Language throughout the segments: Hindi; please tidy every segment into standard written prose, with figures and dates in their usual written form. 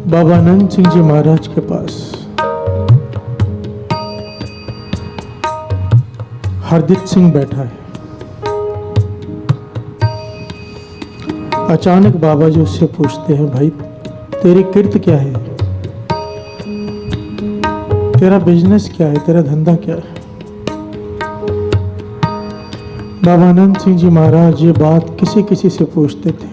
बाबा आनंद सिंह जी महाराज के पास हरदीप सिंह बैठा है। अचानक बाबा जी उससे पूछते हैं, भाई तेरी किर्त क्या है, तेरा बिजनेस क्या है, तेरा धंधा क्या है। बाबा आनंद सिंह जी महाराज ये बात किसी किसी से पूछते थे,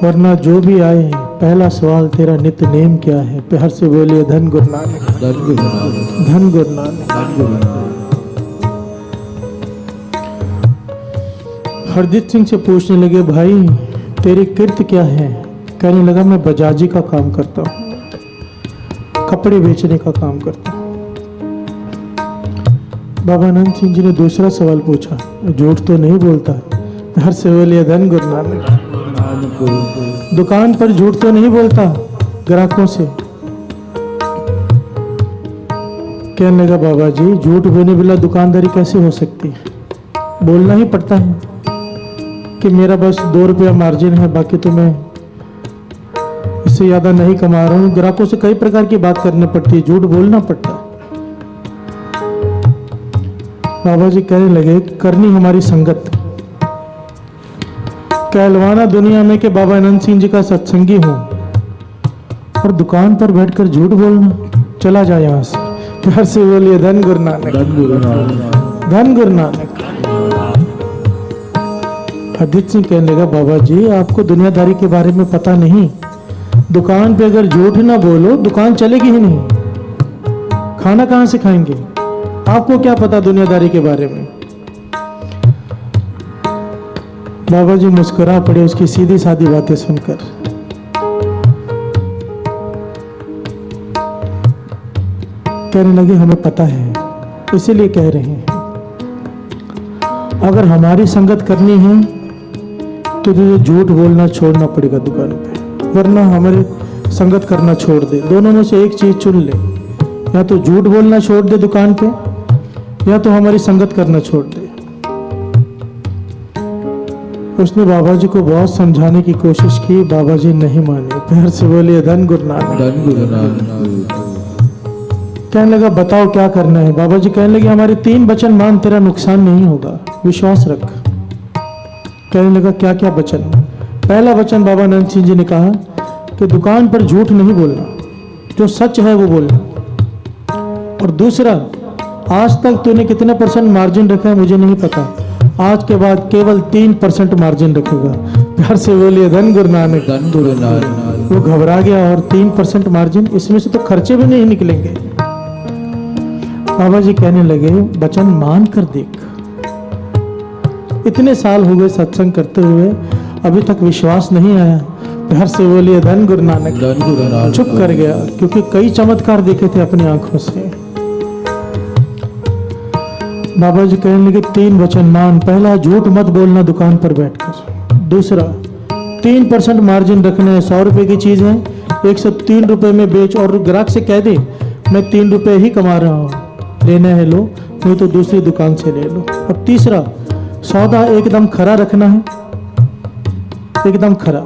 वरना जो भी आए पहला सवाल तेरा नित्य नेम क्या है। प्यार से बोलिए धन गुरु नानक, धन गुरु नानक, धन गुरु नानक, धन गुरु नानक। हरदीप सिंह से पूछने लगे, भाई तेरी किर्त क्या है। कहने लगा, मैं बजाजी का काम करता हूँ, कपड़े बेचने का काम करता हूँ। बाबा आनंद सिंह जी ने दूसरा सवाल पूछा, झूठ तो नहीं बोलता। प्यार से बोलिए धन गुरु नानक। दुकान पर झूठ तो नहीं बोलता ग्राहकों से। कहने लगा, बाबा जी झूठ बोलने बिना दुकानदारी कैसे हो सकती है। बोलना ही पड़ता है कि मेरा बस 2 रुपया मार्जिन है, बाकी तो मैं इससे ज्यादा नहीं कमा रहा हूँ। ग्राहकों से कई प्रकार की बात करनी पड़ती है, झूठ बोलना पड़ता है। बाबा जी कहने लगे, करनी हमारी संगत। कहलवाना दुनिया में कि बाबा आनंद सिंह जी का सत्संगी हूं और दुकान पर बैठकर झूठ बोलना, चला जाए यहां से। प्यार से बोलिए धन गुरु नानक, धन गुरु नानक, धन गुरु नानक। हरदीप सिंह कहने लगा, बाबा जी आपको दुनियादारी के बारे में पता नहीं। दुकान पे अगर झूठ ना बोलो दुकान चलेगी ही नहीं, खाना कहां से खाएंगे। आपको क्या पता दुनियादारी के बारे में। बाबा जी मुस्कुरा पड़े उसकी सीधी सादी बातें सुनकर। कहने लगे, हमें पता है इसीलिए कह रहे हैं, अगर हमारी संगत करनी है तो तुझे झूठ बोलना छोड़ना पड़ेगा दुकान पे, वरना हमारे संगत करना छोड़ दे। दोनों में से एक चीज चुन ले, या तो झूठ बोलना छोड़ दे दुकान पे, या तो हमारी संगत करना छोड़ दे। उसने बाबा जी को बहुत समझाने की कोशिश की, बाबा जी नहीं माने। प्यार से बोलिए धन गुरु नानक, धन गुरु नानक। कहने लगा, बताओ क्या करना है। बाबा जी कहने लगे, हमारे 3 वचन मान, तेरा नुकसान नहीं होगा, विश्वास रख। कहने लगा, क्या क्या वचन। पहला वचन बाबा आनंद सिंह जी ने कहा कि दुकान पर झूठ नहीं बोलना, जो सच है वो बोलना। और दूसरा, आज तक तूने कितना % मार्जिन रखा है मुझे नहीं पता, आज के बाद केवल 3% मार्जिन रखेगा। प्यार से बोलिए धन गुरु नानक, धन गुरु नानक। वो घबरा गया, और 3% मार्जिन, इसमें से तो खर्चे भी नहीं निकलेंगे। बाबा जी कहने लगे, वचन मान कर देख। इतने साल हो गए सत्संग करते हुए, अभी तक विश्वास नहीं आया। प्यार से बोलिए धन गुरु नानक, धन गुरु नानक। चुप कर गया, क्योंकि कई चमत्कार देखे थे अपनी आंखों से। बाबा जी कहने लगे, 3 वचन मान। पहला, झूठ मत बोलना दुकान पर बैठकर। दूसरा, 3% मार्जिन रखना है। 100 रुपए की चीज है, 103 रुपए में बेच, और ग्राहक से कह दे मैं 3 रुपए ही कमा रहा हूँ, लेना है लो, नहीं तो दूसरी दुकान से ले लो। और तीसरा, सौदा एकदम खरा रखना है, एकदम खरा।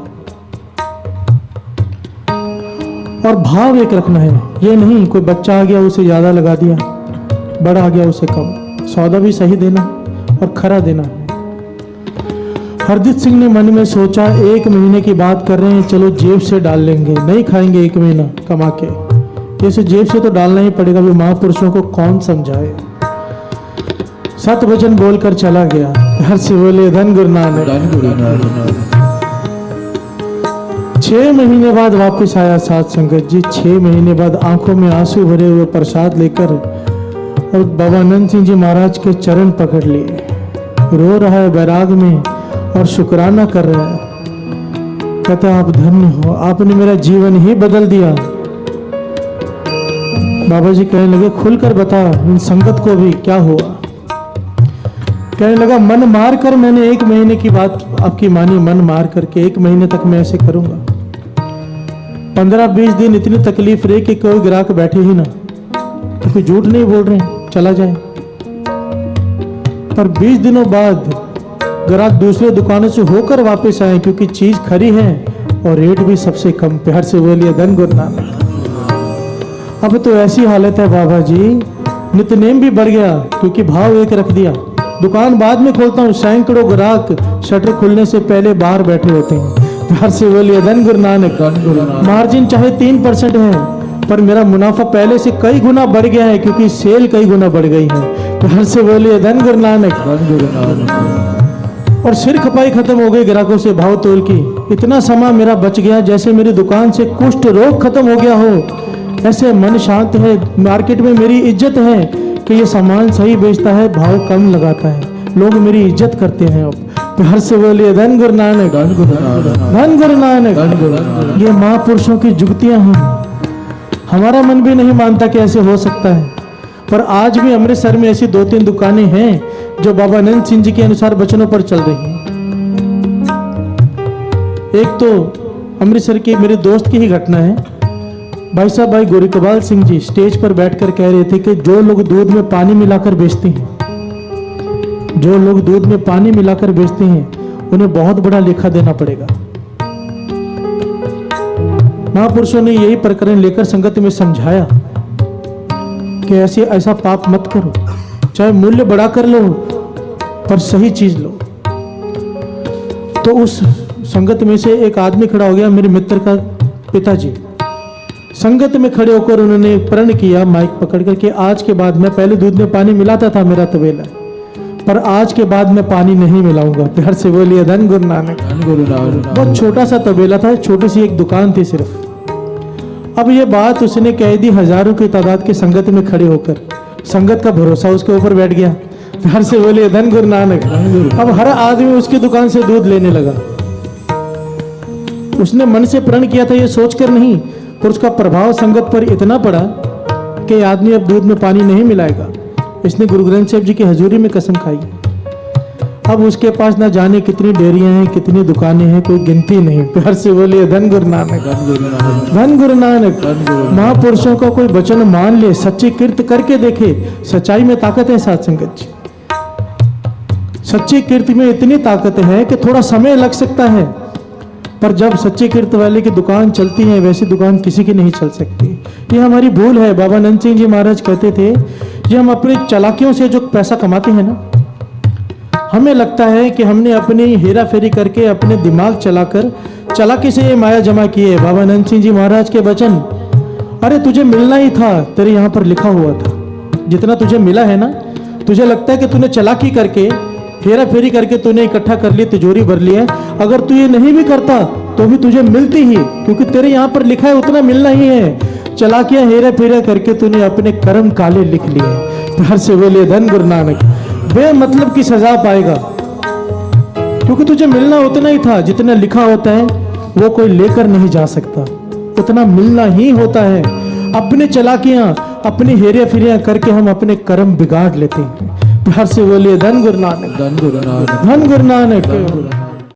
और भाव एक रखना है, ये नहीं कोई बच्चा आ गया उसे ज्यादा लगा दिया, बड़ा आ गया उसे कम। सौदा भी सही देना और खरा देना है। हरदीप सिंह ने मन में सोचा, 1 महीने की बात कर रहे हैं, चलो जेब से डाल लेंगे, नहीं खाएंगे 1 महीना कमा के। इसे जेब से तो डालना ही पड़ेगा, भी महापुरुषों को कौन समझाए। 7 वचन बोलकर चला गया। हर से बोले धन गुरु नानक, धन गुरु नानक। 6 महीने बाद वापस आया साध संगत जी। 6 महीने बाद आंखों में आंसू भरे हुए प्रसाद लेकर, और बाबा आनंद सिंह जी महाराज के चरण पकड़ लिए। रो रहा है बैराग में और शुक्राना कर रहा है। कहता, आप धन्य हो, आपने मेरा जीवन ही बदल दिया। बाबा जी कहने लगे, खुलकर बता इन संगत को भी क्या हुआ। कहने लगा, मन मार कर मैंने 1 महीने की बात आपकी मानी, मन मार करके 1 महीने तक मैं ऐसे करूंगा। 15-20 दिन इतनी तकलीफ रही कि कोई ग्राहक बैठे ही ना, क्योंकि झूठ नहीं बोल रहे हैं, चला जाए। पर 20 दिनों बाद ग्राहक दूसरे दुकानों से होकर वापस आए, क्योंकि चीज खरी है, और रेट भी सबसे कम। प्यार से बोलिए धन गुरु नानक। अब तो ऐसी हालत है बाबा जी, नितनेम भी बढ़ गया क्योंकि भाव एक रख दिया। दुकान बाद में खोलता हूँ, सैकड़ों ग्राहक शटर खुलने से पहले बाहर बैठे होते हैं। प्यार से बोलिए धन गुरु नानक। मार्जिन चाहे 3% है पर मेरा मुनाफा पहले से कई गुना बढ़ गया है क्योंकि सेल कई गुना बढ़ गई है। प्यार से बोलिए धन गुरु नानक। और सिर खपाई खत्म हो गई ग्राहकों से भाव तोल की। इतना समय मेरा बच गया जैसे मेरी दुकान से कुष्ठ रोग खत्म हो गया हो। ऐसे मन शांत है, मार्केट में मेरी इज्जत है कि ये सामान सही बेचता है, भाव कम लगाता है, लोग मेरी इज्जत करते हैं। अब प्यार से बोलिए धन गुरु नानक। धन गुरु नानक। ये महापुरुषों की जुगतियां हैं। हमारा मन भी नहीं मानता कि ऐसे हो सकता है, पर आज भी अमृतसर में ऐसी 2-3 दुकानें हैं जो बाबा नंद सिंह जी के अनुसार वचनों पर चल रही हैं। एक तो अमृतसर के मेरे दोस्त की ही घटना है। भाई साहब, भाई गोरीकबाल सिंह जी स्टेज पर बैठकर कह रहे थे कि जो लोग दूध में पानी मिलाकर बेचते हैं, जो लोग दूध में पानी मिलाकर बेचते हैं उन्हें बहुत बड़ा लेखा देना पड़ेगा। महापुरुषों ने यही प्रकरण लेकर संगत में समझाया कि ऐसा पाप मत करो, चाहे मूल्य बढ़ा कर लो पर सही चीज लो। तो उस संगत में से एक आदमी खड़ा हो गया, मेरे मित्र का पिताजी। संगत में खड़े होकर उन्होंने प्रण किया माइक पकड़ कर के आज के बाद, मैं पहले दूध में पानी मिलाता था मेरा तबेला, पर आज के बाद मैं पानी नहीं मिलाऊंगा। प्यार से बोलिए धन गुरु नानक। बहुत छोटा सा तबेला था, छोटी सी एक दुकान थी सिर्फ। अब ये बात उसने कह दी हजारों की तादाद के संगत में खड़े होकर। संगत का भरोसा उसके ऊपर बैठ गया। प्यार से बोलिए धन गुरु नानक। अब हर आदमी उसकी दुकान से दूध लेने लगा। उसने मन से प्रण किया था ये सोचकर नहीं, पर उसका प्रभाव संगत पर इतना पड़ा कि आदमी अब दूध में पानी नहीं मिलाएगा। इसने गुरु ग्रंथ साहिब जी की हजूरी में कसम खाई। अब उसके पास ना जाने कितनी डेयरियां हैं, कितनी दुकानें हैं, कोई गिनती नहीं। प्यार से बोलिए धन गुरु नानक। धन गुरु नानक। महापुरुषों का कोई वचन मान ले, सच्ची कीर्त करके देखे, सच्चाई में ताकत है। साथ संगत जी, सच्ची कीर्ति में इतनी ताकत है कि थोड़ा समय लग सकता है, पर जब सच्चे कीर्त वाले की दुकान चलती है वैसी दुकान किसी की नहीं चल सकती। ये हमारी भूल है। बाबा नंद सिंह जी महाराज कहते थे, ये हम अपनी चालाकियों से जो पैसा कमाते हैं ना, हमें लगता है कि हमने अपनी हेरा फेरी करके अपने दिमाग चलाकर चालाकी से ये माया जमा की है। बाबा नंद सिंह जी महाराज के वचन, अरे तुझे मिलना ही था, तेरे यहाँ पर लिखा हुआ था। जितना तुझे मिला है ना, तुझे लगता है कि तूने चालाकी करके हेरा फेरी करके तूने इकट्ठा कर ली, तिजोरी भर ली है। अगर तू ये नहीं भी करता तो भी तुझे मिलती ही, क्योंकि तेरे यहाँ पर लिखा है उतना मिलना ही है। चालाकियां हेरा फेरा करके तूने अपने कर्म काले लिख लिए। प्यार से बोलिए धन गुरु नानक। बेमतलब की सजा पाएगा, क्योंकि तुझे मिलना उतना ही था। जितना लिखा होता है वो कोई लेकर नहीं जा सकता, उतना मिलना ही होता है। अपने चालाकियां, अपनी हेरिया फेरियां करके हम अपने कर्म बिगाड़ लेते हैं। प्यार से बोलिए धन गुरु नानक। धन गुरु नानक। धन गुरु नानक।